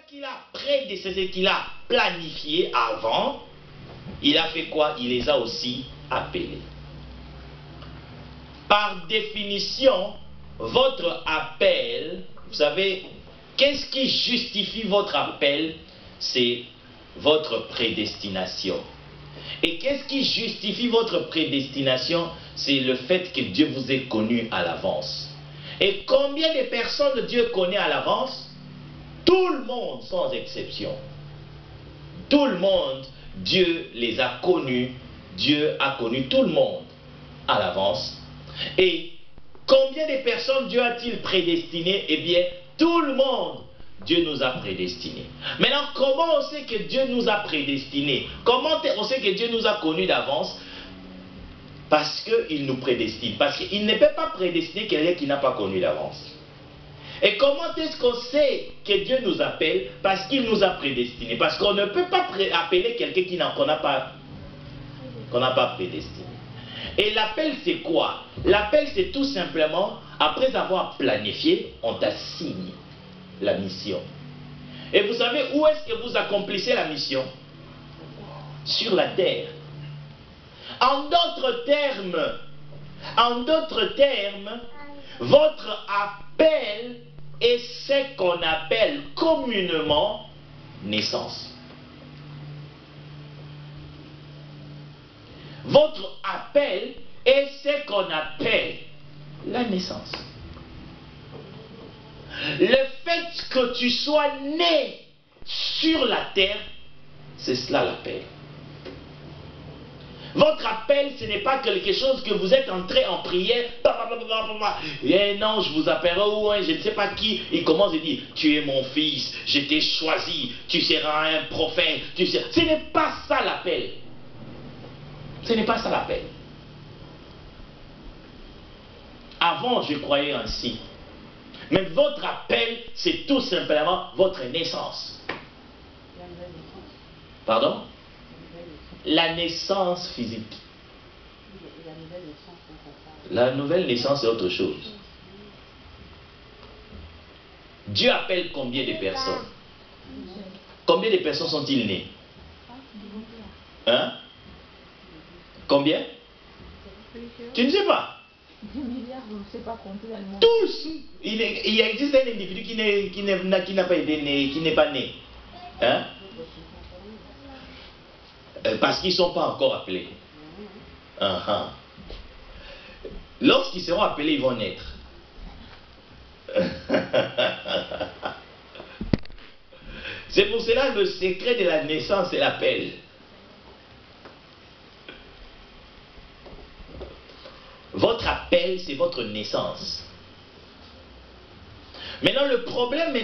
qu'il a prédestiné, qu'il a planifié avant, il a fait quoi? Il les a aussi appelés. Par définition, votre appel, vous savez, qu'est-ce qui justifie votre appel? C'est votre prédestination. Et qu'est-ce qui justifie votre prédestination? C'est le fait que Dieu vous ait connu à l'avance. Et combien de personnes Dieu connaît à l'avance? Tout le monde, sans exception. Tout le monde, Dieu les a connus. Dieu a connu tout le monde à l'avance. Et combien de personnes Dieu a-t-il prédestinées? Eh bien, tout le monde, Dieu nous a prédestinés. Maintenant, comment on sait que Dieu nous a prédestinés? Comment on sait que Dieu nous a connus d'avance? Parce qu'il nous prédestine. Parce qu'il ne peut pas prédestiner quelqu'un qui n'a pas connu d'avance. Et comment est-ce qu'on sait que Dieu nous appelle? Parce qu'il nous a prédestinés. Parce qu'on ne peut pas appeler quelqu'un qu'on n'a pas prédestiné. Et l'appel, c'est quoi? L'appel, c'est tout simplement, après avoir planifié, on t'assigne la mission. Et vous savez où est-ce que vous accomplissez la mission? Sur la terre. En d'autres termes, votre appel est ce qu'on appelle communément naissance. Votre appel est ce qu'on appelle la naissance. Le fait que tu sois né sur la terre, c'est cela l'appel. Votre appel, ce n'est pas quelque chose que vous êtes entré en prière. Et non, je vous appellerai ou je ne sais pas qui. Il commence à dire, tu es mon fils, je t'ai choisi, tu seras un prophète. Ce n'est pas ça l'appel. Ce n'est pas ça l'appel. Avant, je croyais ainsi. Mais votre appel, c'est tout simplement votre naissance. Pardon? La naissance physique. La nouvelle naissance, c'est autre chose. Dieu appelle combien de personnes? Combien de personnes sont-ils nés? Hein? Combien? Tu ne sais pas? 10 milliards, je ne sais pas compter dans le monde. Tous! Il existe un individu qui n'a pas été né, qui n'est pas né. Hein? Parce qu'ils ne sont pas encore appelés. Lorsqu'ils seront appelés, ils vont naître. C'est pour cela le secret de la naissance, c'est l'appel. Votre appel, c'est votre naissance. Maintenant, le problème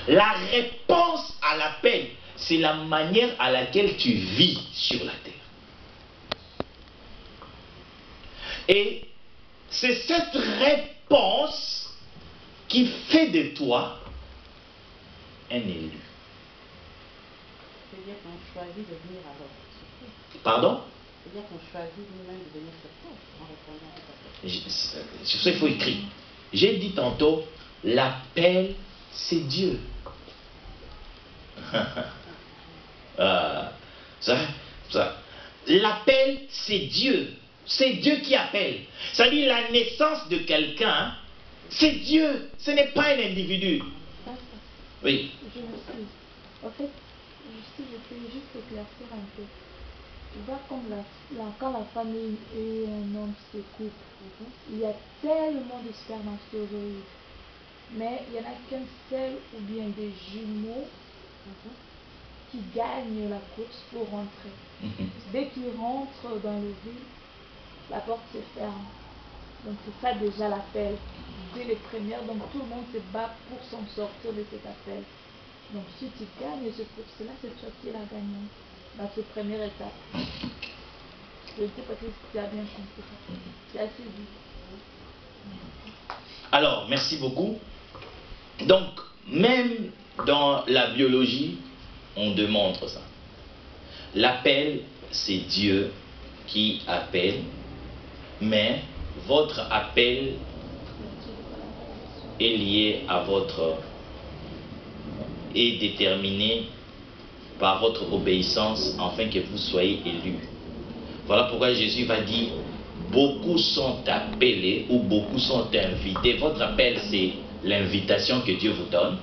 la réponse à l'appel, c'est la manière à laquelle tu vis sur la terre. Et c'est cette réponse qui fait de toi un élu. C'est-à-dire qu'on choisit de venir alors. Pardon? C'est-à-dire qu'on choisit nous-mêmes de venir sur terre en répondant à cette appel. Sur ça, il faut écrire. J'ai dit tantôt, l'appel, c'est Dieu. L'appel, c'est Dieu. C'est Dieu qui appelle. Ça dit la naissance de quelqu'un, c'est Dieu. Ce n'est pas un individu. Oui. Je m'excuse. En fait, si je peux juste éclaircir un peu. Tu vois, comme quand la famille et un homme se coupent, il y a tellement de spermatozoïdes. Mais il n'y en a qu'un seul ou bien des jumeaux qui gagnent la course pour rentrer. Dès qu'ils rentrent dans le vide, la porte se ferme. Donc c'est ça déjà l'appel. Dès les premières, donc tout le monde se bat pour s'en sortir de cet appel. Donc si tu gagnes ce course-là, c'est toi qui l'as gagné dans cette première étape. Je ne sais pas si tu as bien compris. C'est assez vite. Alors, merci beaucoup. Donc, même dans la biologie, on démontre ça. L'appel, c'est Dieu qui appelle, mais votre appel est lié à votre est déterminé par votre obéissance afin que vous soyez élus. Voilà pourquoi Jésus va dire, beaucoup sont appelés ou beaucoup sont invités. Votre appel, c'est l'invitation que Dieu vous donne.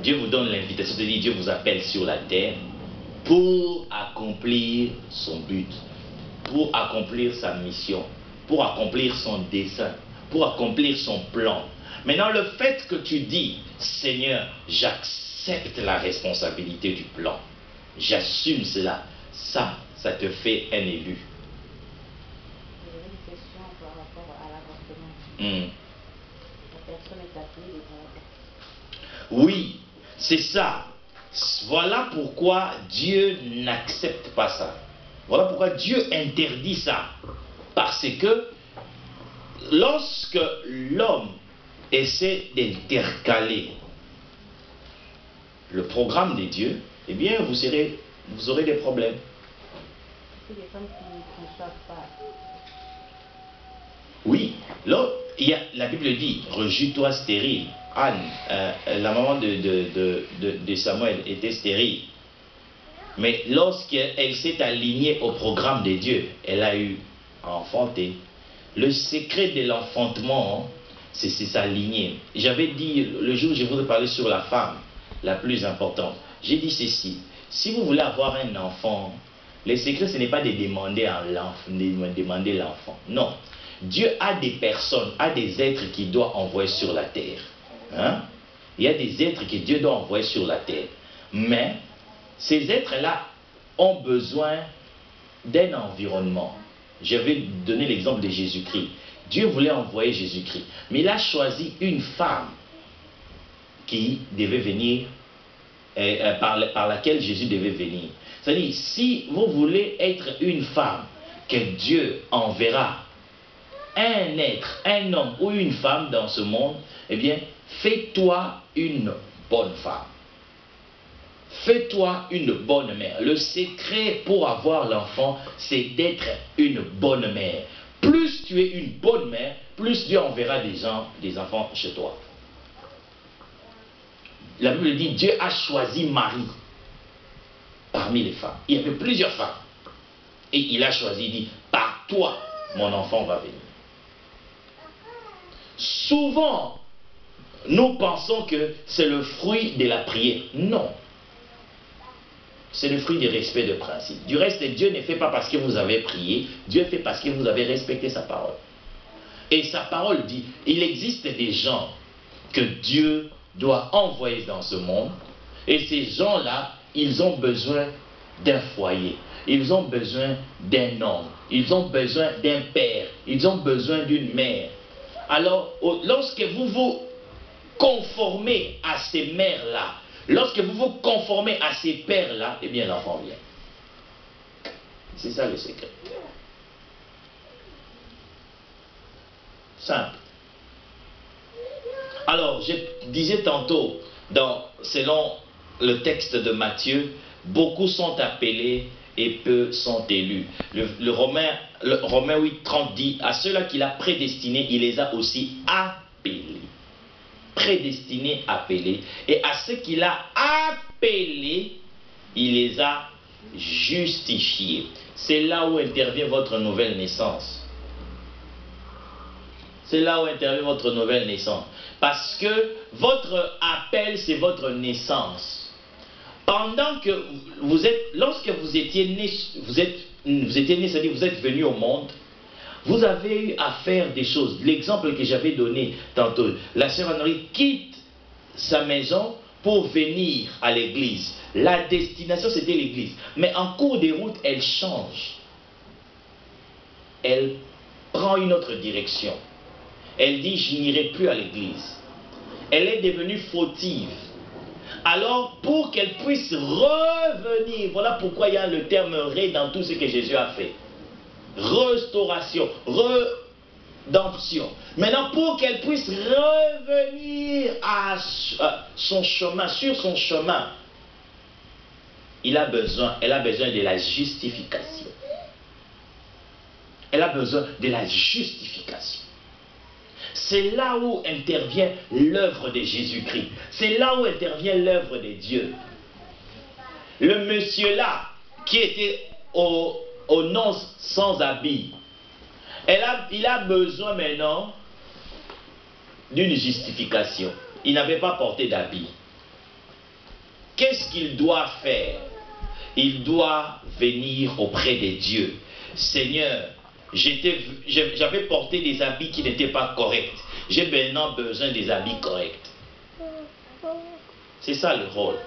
Dieu vous donne l'invitation, c'est-à-dire Dieu vous appelle sur la terre pour accomplir son but, pour accomplir sa mission, pour accomplir son dessein, pour accomplir son plan. Maintenant, le fait que tu dis, Seigneur, j'accepte la responsabilité du plan, j'assume cela, ça te fait un élu. J'ai une question par rapport à l'avortement. La personne est appelée de l'avortement. Oui, c'est ça. Voilà pourquoi Dieu n'accepte pas ça. Voilà pourquoi Dieu interdit ça. Parce que lorsque l'homme essaie d'intercaler le programme de Dieu, eh bien vous aurez des problèmes. C'est des femmes qui ne savent pas. Oui, là, la Bible dit, rejus-toi stérile. Anne, la maman de Samuel était stérile. Mais lorsqu'elle s'est alignée au programme de Dieu, elle a eu à enfanter. Le secret de l'enfantement, c'est s'aligner. J'avais dit, le jour où je voudrais parler sur la femme, la plus importante, j'ai dit ceci, si vous voulez avoir un enfant, le secret ce n'est pas de demander l'enfant. Non. Dieu a des personnes, a des êtres qu'il doit envoyer sur la terre. Hein? Il y a des êtres que Dieu doit envoyer sur la terre. Mais ces êtres-là ont besoin d'un environnement. Je vais donner l'exemple de Jésus-Christ. Dieu voulait envoyer Jésus-Christ. Mais il a choisi une femme qui devait venir, par laquelle Jésus devait venir. C'est-à-dire, si vous voulez être une femme que Dieu enverra, un être, un homme ou une femme dans ce monde, eh bien, fais-toi une bonne femme. Fais-toi une bonne mère. Le secret pour avoir l'enfant, c'est d'être une bonne mère. Plus tu es une bonne mère, plus Dieu enverra des enfants chez toi. La Bible dit, Dieu a choisi Marie parmi les femmes. Il y avait plusieurs femmes. Et il a choisi, il dit, par toi, mon enfant va venir. Souvent, nous pensons que c'est le fruit de la prière. Non. C'est le fruit du respect de principe. Du reste, Dieu ne fait pas parce que vous avez prié. Dieu fait parce que vous avez respecté sa parole. Et sa parole dit, il existe des gens que Dieu doit envoyer dans ce monde. Et ces gens-là, ils ont besoin d'un foyer. Ils ont besoin d'un homme. Ils ont besoin d'un père. Ils ont besoin d'une mère. Alors, lorsque vous vous conformez à ces mères-là, lorsque vous vous conformez à ces pères-là, eh bien l'enfant vient. C'est ça le secret. Simple. Alors, je disais tantôt, selon le texte de Matthieu, beaucoup sont appelés et peu sont élus. Le Romain 8,30 dit, à ceux-là qu'il a prédestinés, il les a aussi appelés. Prédestinés, appelés. Et à ceux qu'il a appelés, il les a justifiés. C'est là où intervient votre nouvelle naissance. C'est là où intervient votre nouvelle naissance. Parce que votre appel, c'est votre naissance. Pendant que lorsque vous étiez né, c'est-à-dire vous êtes venu au monde, vous avez eu à faire des choses. L'exemple que j'avais donné tantôt, la sœur Anne-Marie quitte sa maison pour venir à l'église. La destination, c'était l'église. Mais en cours de route, elle change. Elle prend une autre direction. Elle dit, je n'irai plus à l'église. Elle est devenue fautive. Alors, pour qu'elle puisse revenir, voilà pourquoi il y a le terme « ré » dans tout ce que Jésus a fait. Restauration, rédemption. Maintenant, pour qu'elle puisse revenir à son chemin, sur son chemin, elle a besoin de la justification. Elle a besoin de la justification. c'est là où intervient l'œuvre de Jésus-Christ. C'est là où intervient l'œuvre de Dieu. Le monsieur là, qui était aux noces sans habit, il a besoin maintenant d'une justification. Il n'avait pas porté d'habit. Qu'est-ce qu'il doit faire? Il doit venir auprès de Dieu. Seigneur, j'avais porté des habits qui n'étaient pas corrects. J'ai maintenant besoin des habits corrects. C'est ça le rôle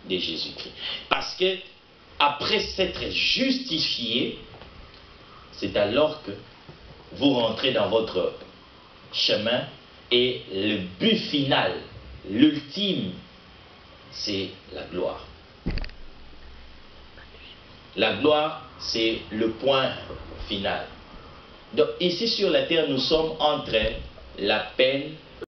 de Jésus-Christ. Parce que après s'être justifié, c'est alors que vous rentrez dans votre chemin et le but final, l'ultime, c'est la gloire. La gloire, c'est le point final. Donc ici sur la terre, nous sommes entre l'appel